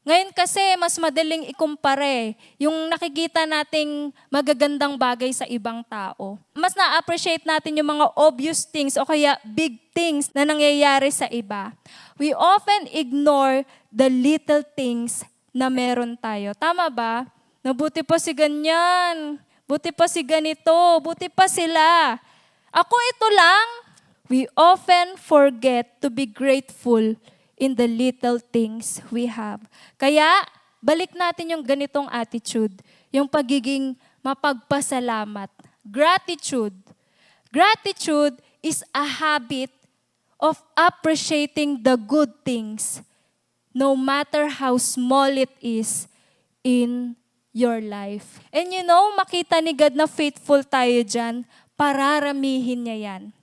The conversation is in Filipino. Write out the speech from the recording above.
Ngayon kasi, mas madaling ikumpare yung nakikita nating magagandang bagay sa ibang tao. Mas na-appreciate natin yung mga obvious things o kaya big things na nangyayari sa iba. We often ignore the little things na meron tayo. Tama ba? Nabuti pa si ganyan. Buti pa si ganito. Buti pa sila. Ako ito lang. We often forget to be grateful in the little things we have. Kaya, balik natin yung ganitong attitude, yung pagiging mapagpasalamat. Gratitude. Gratitude is a habit of appreciating the good things, no matter how small it is in your life. And you know, makita ni God na faithful tayo dyan, pararamihin niya yan.